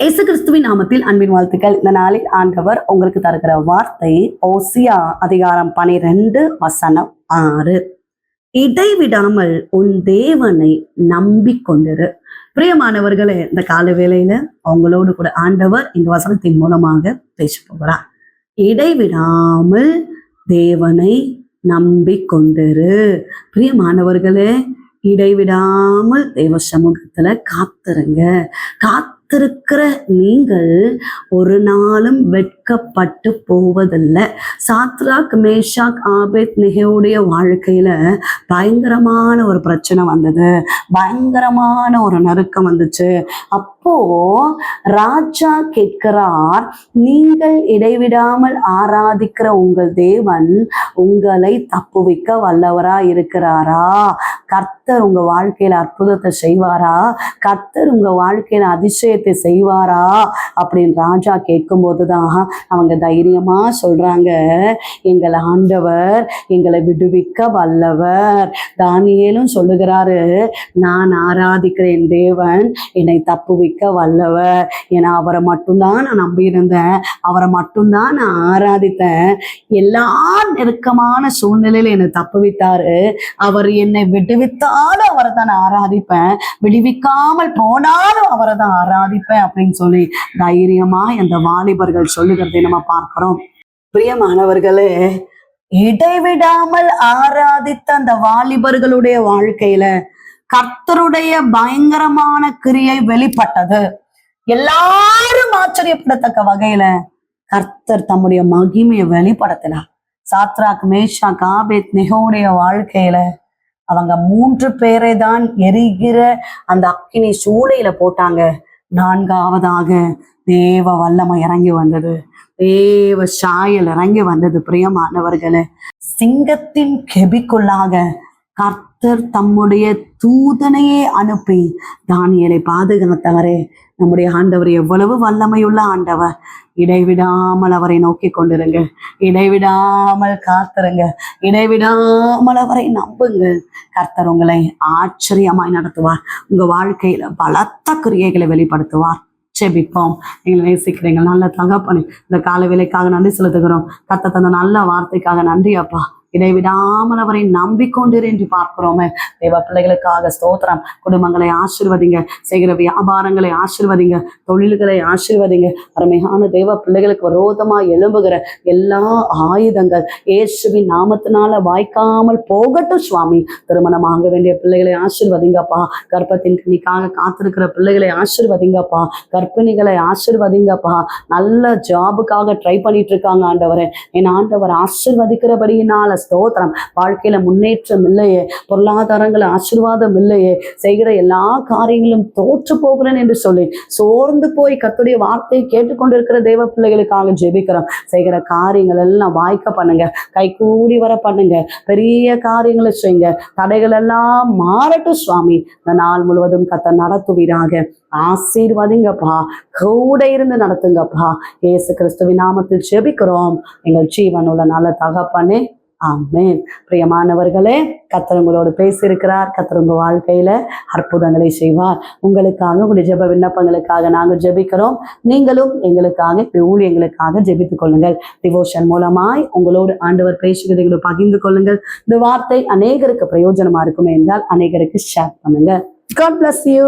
இயேசு கிறிஸ்துவின் நாமத்தில் அன்பின் வாழ்த்துக்கள். இந்த நாளில் ஆண்டவர் உங்களுக்கு தருகிற வார்த்தை ஓசியா அதிகாரம் 12 வசனம் 6. இடைவிடாமல் உன் தேவனை நம்பிக்கொண்டிரு. பிரியமானவர்களே, இந்த கால வேளையில அவங்களோடு கூட ஆண்டவர் இந்த வசனத்தின் மூலமாக பேச போகிறார். இடைவிடாமல் தேவனை நம்பிக்கொண்டிரு. பிரியமானவர்களே, இடைவிடாமல் தேவ சமூகத்துல காத்திருங்க. காத்திருக்கிற நீங்கள் ஒரு நாளும் வெட்கப்பட்டு போவதில்லை. சாத்ராக், மேஷாக், ஆபேத் நேகோவுடைய வாழ்க்கையில பயங்கரமான ஒரு பிரச்சனை வந்தது, பயங்கரமான ஒரு நெருக்கம் வந்துச்சு. அப்போ ராஜா கேட்கிறார், நீங்கள் இடைவிடாமல் ஆராதிக்கிற உங்கள் தேவன் உங்களை தப்புவிக்க வல்லவரா இருக்கிறாரா? கர்த்தர் உங்க வாழ்க்கையில அற்புதத்தை செய்வாரா? கர்த்தர் உங்க வாழ்க்கையில அதிசயத்தை செய்வாரா அப்படின்னு ராஜா கேட்கும் போதுதான் அவங்க தைரியமா சொல்றாங்க, எங்கள் ஆண்டவர் எங்களை விடுவிக்க வல்லவர். தானியேலும் சொல்லுகிறாரு, நான் ஆராதிக்கிற என் தேவன் என்னை தப்புவிக்க வல்லவர். ஏன்னா அவரை மட்டும்தான் நான் நம்பியிருந்தேன், அவரை மட்டும்தான் நான் ஆராதித்தேன். எல்லா நெருக்கமான சூழ்நிலையில என்னை தப்புவித்தாரு. அவர் என்னை விடுவித்தாலும் அவரை தான் ஆராதிப்பேன், விடுவிக்காமல் போனாலும் அவரை தான் ஆராதிப்பேன் அப்படின்னு சொல்லி தைரியமா அந்த வாலிபர்கள் சொல்லுகிறதை நம்ம பார்க்கிறோம். பிரியமானவர்களே, இடைவிடாமல் ஆராதித்த அந்த வாலிபர்களுடைய வாழ்க்கையில கர்த்தருடைய பயங்கரமான கிரியை வெளிப்பட்டது. எல்லாரும் ஆச்சரியப்படத்தக்க வகையில கர்த்தர் தம்முடைய மகிமையை வெளிப்படுத்தினார். சாத்ராக், மேஷாக், ஆபேத் நேகோவுடைய வாழ்க்கையில அவங்க 3 பேரை தான் எரிகிற அந்த அக்கினி சூளையில போட்டாங்க. 4வதாக தேவ வல்லமை இறங்கி வந்தது, தேவ சாயல் இறங்கி வந்தது. பிரியமானவர்களே, சிங்கத்தின் கெபிக்குள்ளாக கர்த்தர் தம்முடைய தூதனையே அனுப்பி தானியேலை பாதுகாத்தவரே. நம்முடைய ஆண்டவர் எவ்வளவு வல்லமையுள்ள ஆண்டவர். இடைவிடாமல் அவரை நோக்கி கொண்டிருங்க, இடைவிடாமல் காத்துருங்க, இடைவிடாமல் அவரை நம்புங்க. கர்த்தர் உங்களை ஆச்சரியமாய் நடத்துவார். உங்க வாழ்க்கையில பலத்த கிரியைகளை வெளிப்படுத்துவார். செபிப்போம். எங்களை நேசிக்கிறீங்க நல்ல தகப்பனே, இந்த கால வேலைக்காக நன்றி செலுத்துகிறோம். கர்த்தர் தந்த நல்ல வார்த்தைக்காக நன்றி அப்பா. இடைவிடாமல் அவரை நம்பிக்கொண்டிரு என்று பார்க்கிறோமே. தேவ பிள்ளைகளுக்காக ஸ்தோத்திரம். குடும்பங்களை ஆசீர்வதிங்க, செய்கிற வியாபாரங்களை ஆசீர்வதிங்க, தொழில்களை ஆசீர்வதிங்க. அருமையான தேவ பிள்ளைகளுக்கு விரோதமா எழும்புகிற எல்லா ஆயுதங்கள் இயேசுவின் நாமத்தினால வாய்க்காமல் போகட்டும் சுவாமி. திருமணமாக வேண்டிய பிள்ளைகளை ஆசீர்வதிங்கப்பா. கர்ப்பத்தின் கனிக்காக காத்திருக்கிற பிள்ளைகளை ஆசீர்வதிங்கப்பா. கர்ப்பிணிகளை ஆசீர்வதிங்கப்பா. நல்ல ஜாபுக்காக ட்ரை பண்ணிட்டு இருக்காங்க ஆண்டவரே. என் ஆண்டவர் ஆசீர்வதிக்கிறபடியினால ஸ்தோத்திரம். வாழ்க்கையில முன்னேற்றம் இல்லையே, பொருளாதாரங்கள் ஆசீர்வாதம் இல்லையே, செய்கிற எல்லா காரியங்களும் தோற்று போகிறேன் என்று சொல்லி சோர்ந்து போய் கர்த்தருடைய வார்த்தையை கேட்டுக்கொண்டிருக்கிற தேவ பிள்ளைகளுக்காக ஜெபிக்கிறோம். செய்கிற காரியங்கள் எல்லாம் வாய்க்க பண்ணுங்க, கை கூடி வர பண்ணுங்க, பெரிய காரியங்களை செய்யுங்க. தடைகள் எல்லாம் மாறட்டும் சுவாமி. இந்த நாள் முழுவதும் கர்த்தர் நடத்துவீராக. ஆசீர்வதிங்கப்பா, கூட இருந்து நடத்துங்கப்பா. இயேசு கிறிஸ்துவின் நாமத்தில் ஜெபிக்கிறோம் எங்கள் ஜீவனுள்ள நல்ல தகப்பனே, ஆமென். பிரியமானவர்களே, கர்த்தர் உங்களோடு பேசியிருக்கிறார். கர்த்தர் உங்க வாழ்க்கையில அற்புதங்களை செய்வார். உங்களுக்காக, உங்களுடைய ஜெப விண்ணப்பங்களுக்காக நாங்கள் ஜெபிக்கிறோம். நீங்களும் எங்களுக்காக, ஊழியங்களுக்காக ஜெபித்துக் கொள்ளுங்கள். டிவோஷன் மூலமாய் உங்களோடு ஆண்டவர் பேசுகிறதை பகிர்ந்து கொள்ளுங்கள். இந்த வார்த்தை அநேகருக்கு பிரயோஜனமா இருக்குமே என்றால் அநேகருக்கு ஷேர் பண்ணுங்க. God bless you.